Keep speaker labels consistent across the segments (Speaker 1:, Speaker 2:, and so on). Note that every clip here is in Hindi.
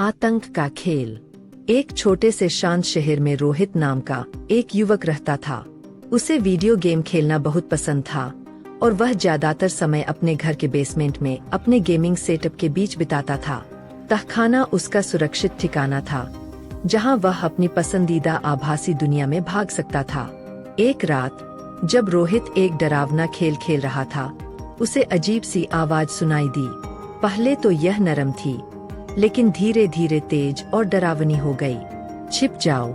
Speaker 1: आतंक का खेल। एक छोटे से शांत शहर में रोहित नाम का एक युवक रहता था। उसे वीडियो गेम खेलना बहुत पसंद था और वह ज्यादातर समय अपने घर के बेसमेंट में अपने गेमिंग सेटअप के बीच बिताता था। तहखाना उसका सुरक्षित ठिकाना था, जहां वह अपनी पसंदीदा आभासी दुनिया में भाग सकता था। एक रात जब रोहित एक डरावना खेल खेल रहा था, उसे अजीब सी आवाज सुनाई दी। पहले तो यह नरम थी, लेकिन धीरे धीरे तेज और डरावनी हो गई। छिप जाओ,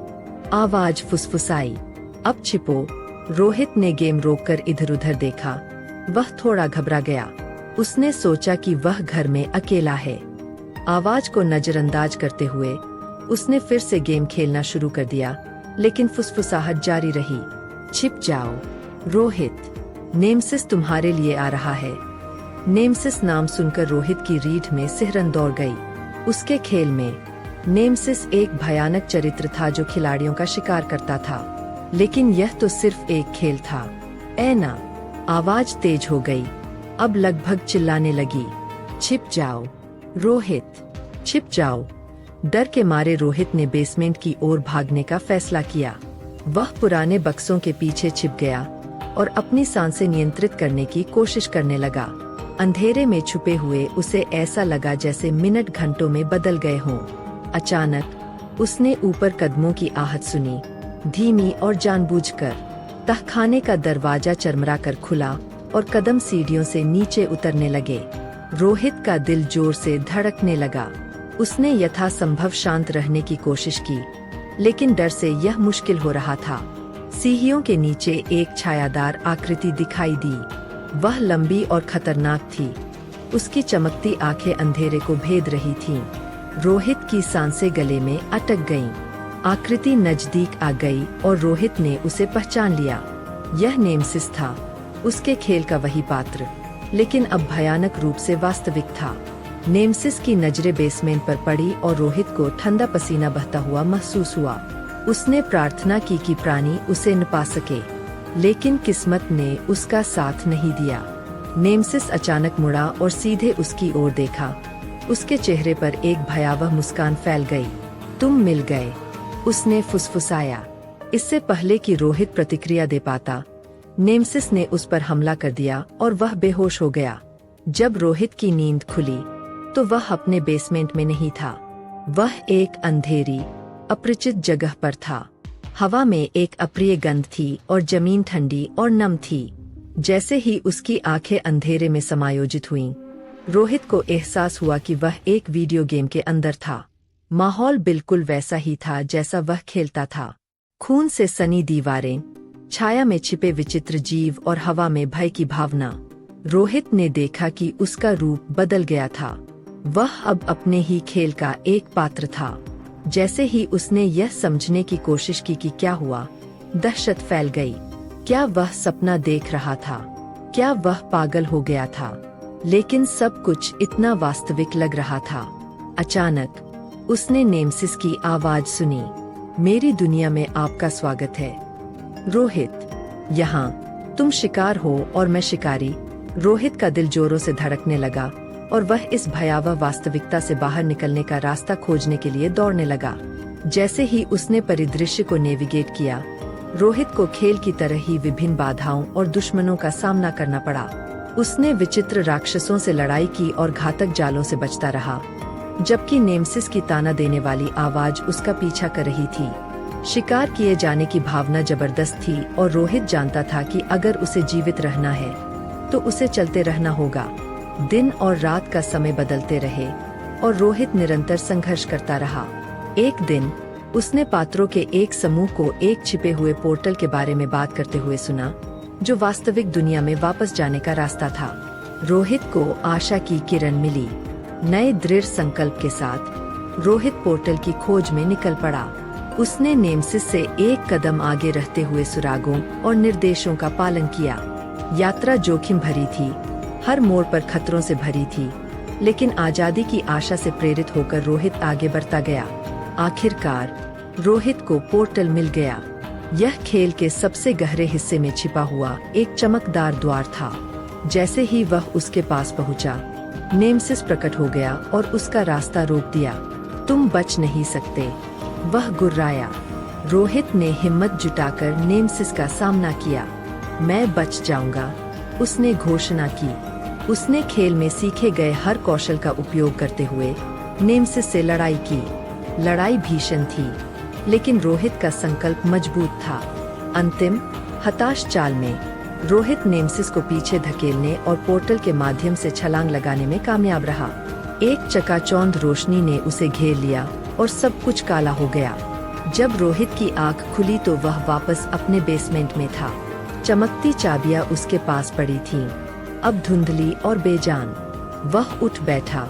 Speaker 1: आवाज फुसफुसाई। अब छिपो। रोहित ने गेम रोककर इधर उधर देखा। वह थोड़ा घबरा गया। उसने सोचा कि वह घर में अकेला है। आवाज को नजरअंदाज करते हुए उसने फिर से गेम खेलना शुरू कर दिया, लेकिन फुसफुसाहट जारी रही। छिप जाओ रोहित, नेमसिस तुम्हारे लिए आ रहा है। नेमसिस नाम सुनकर रोहित की रीढ़ में सिहरन दौड़ गई। उसके खेल में नेमसिस एक भयानक चरित्र था जो खिलाड़ियों का शिकार करता था, लेकिन यह तो सिर्फ एक खेल था। ऐना, आवाज तेज हो गई। अब लगभग चिल्लाने लगी। छिप जाओ रोहित, छिप जाओ। डर के मारे रोहित ने बेसमेंट की ओर भागने का फैसला किया। वह पुराने बक्सों के पीछे छिप गया और अपनी सांसें नियंत्रित करने की कोशिश करने लगा। अंधेरे में छुपे हुए उसे ऐसा लगा जैसे मिनट घंटों में बदल गए हों। अचानक उसने ऊपर कदमों की आहट सुनी, धीमी और जानबूझकर। तहखाने का दरवाजा चरमराकर खुला और कदम सीढ़ियों से नीचे उतरने लगे। रोहित का दिल जोर से धड़कने लगा। उसने यथासंभव शांत रहने की कोशिश की, लेकिन डर से यह मुश्किल हो रहा था। सीढ़ियों के नीचे एक छायादार आकृति दिखाई दी। वह लंबी और खतरनाक थी। उसकी चमकती आंखें अंधेरे को भेद रही थीं। रोहित की सांसें गले में अटक गईं। आकृति नजदीक आ गई और रोहित ने उसे पहचान लिया। यह नेमसिस था, उसके खेल का वही पात्र, लेकिन अब भयानक रूप से वास्तविक था। नेमसिस की नजरें बेसमेंट पर पड़ी और रोहित को ठंडा पसीना बहता हुआ महसूस हुआ। उसने प्रार्थना की कि प्राणी उसे न पा सके, लेकिन किस्मत ने उसका साथ नहीं दिया। नेमसिस अचानक मुड़ा और सीधे उसकी ओर देखा। उसके चेहरे पर एक भयावह मुस्कान फैल गई। तुम मिल गए, उसने फुसफुसाया। इससे पहले कि रोहित प्रतिक्रिया दे पाता, नेमसिस ने उस पर हमला कर दिया और वह बेहोश हो गया। जब रोहित की नींद खुली तो वह अपने बेसमेंट में नहीं था। वह एक अंधेरी, अपरिचित जगह पर था। हवा में एक अप्रिय गंध थी और जमीन ठंडी और नम थी। जैसे ही उसकी आंखें अंधेरे में समायोजित हुईं, रोहित को एहसास हुआ कि वह एक वीडियो गेम के अंदर था। माहौल बिल्कुल वैसा ही था जैसा वह खेलता था। खून से सनी दीवारें, छाया में छिपे विचित्र जीव और हवा में भय की भावना। रोहित ने देखा कि उसका रूप बदल गया था। वह अब अपने ही खेल का एक पात्र था। जैसे ही उसने यह समझने की कोशिश की कि क्या हुआ, दहशत फैल गई। क्या वह सपना देख रहा था? क्या वह पागल हो गया था? लेकिन सब कुछ इतना वास्तविक लग रहा था। अचानक उसने नेमसिस की आवाज सुनी। मेरी दुनिया में आपका स्वागत है रोहित। यहाँ तुम शिकार हो और मैं शिकारी। रोहित का दिल जोरों से धड़कने लगा और वह इस भयावह वास्तविकता से बाहर निकलने का रास्ता खोजने के लिए दौड़ने लगा। जैसे ही उसने परिदृश्य को नेविगेट किया, रोहित को खेल की तरह ही विभिन्न बाधाओं और दुश्मनों का सामना करना पड़ा। उसने विचित्र राक्षसों से लड़ाई की और घातक जालों से बचता रहा, जबकि नेमसिस की ताना देने वाली आवाज उसका पीछा कर रही थी। शिकार किए जाने की भावना जबरदस्त थी और रोहित जानता था कि अगर उसे जीवित रहना है तो उसे चलते रहना होगा। दिन और रात का समय बदलते रहे और रोहित निरंतर संघर्ष करता रहा। एक दिन उसने पात्रों के एक समूह को एक छिपे हुए पोर्टल के बारे में बात करते हुए सुना, जो वास्तविक दुनिया में वापस जाने का रास्ता था। रोहित को आशा की किरण मिली। नए दृढ़ संकल्प के साथ रोहित पोर्टल की खोज में निकल पड़ा। उसने नेमसिस से एक कदम आगे रहते हुए सुरागों और निर्देशों का पालन किया। यात्रा जोखिम भरी थी, हर मोड़ पर खतरों से भरी थी, लेकिन आजादी की आशा से प्रेरित होकर रोहित आगे बढ़ता गया। आखिरकार रोहित को पोर्टल मिल गया। यह खेल के सबसे गहरे हिस्से में छिपा हुआ एक चमकदार द्वार था। जैसे ही वह उसके पास पहुंचा, नेमसिस प्रकट हो गया और उसका रास्ता रोक दिया। तुम बच नहीं सकते। वह गुर्राया। रोहित ने हिम्मत जुटाकर नेमसिस का सामना किया। मैं बच जाऊंगा, उसने घोषणा की। उसने खेल में सीखे गए हर कौशल का उपयोग करते हुए नेमसिस से लड़ाई की। लड़ाई भीषण थी, लेकिन रोहित का संकल्प मजबूत था। अंतिम हताश चाल में रोहित नेमसिस को पीछे धकेलने और पोर्टल के माध्यम से छलांग लगाने में कामयाब रहा। एक चकाचौंध रोशनी ने उसे घेर लिया और सब कुछ काला हो गया। जब रोहित की आंख खुली तो वह वापस अपने बेसमेंट में था। चमकती चाबियां उसके पास पड़ी थीं, अब धुंधली और बेजान। वह उठ बैठा।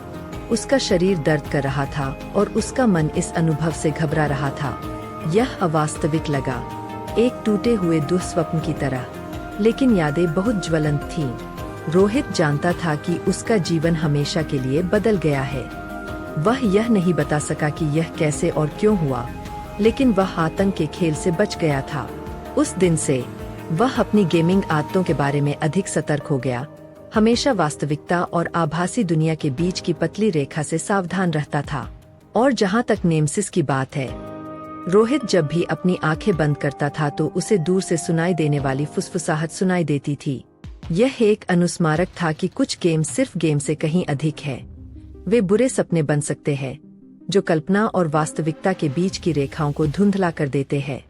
Speaker 1: उसका शरीर दर्द कर रहा था और उसका मन इस अनुभव से घबरा रहा था। यह अवास्तविक लगा, एक टूटे हुए दुःस्वप्न की तरह, लेकिन यादें बहुत ज्वलंत थीं। रोहित जानता था कि उसका जीवन हमेशा के लिए बदल गया है। वह यह नहीं बता सका कि यह कैसे और क्यों हुआ, लेकिन वह आतंक के खेल से बच गया था। उस दिन से वह अपनी गेमिंग आदतों के बारे में अधिक सतर्क हो गया, हमेशा वास्तविकता और आभासी दुनिया के बीच की पतली रेखा से सावधान रहता था। और जहां तक नेमसिस की बात है, रोहित जब भी अपनी आंखें बंद करता था तो उसे दूर से सुनाई देने वाली फुसफुसाहट सुनाई देती थी। यह एक अनुस्मारक था कि कुछ गेम सिर्फ गेम से कहीं अधिक है। वे बुरे सपने बन सकते हैं, जो कल्पना और वास्तविकता के बीच की रेखाओं को धुंधला कर देते हैं।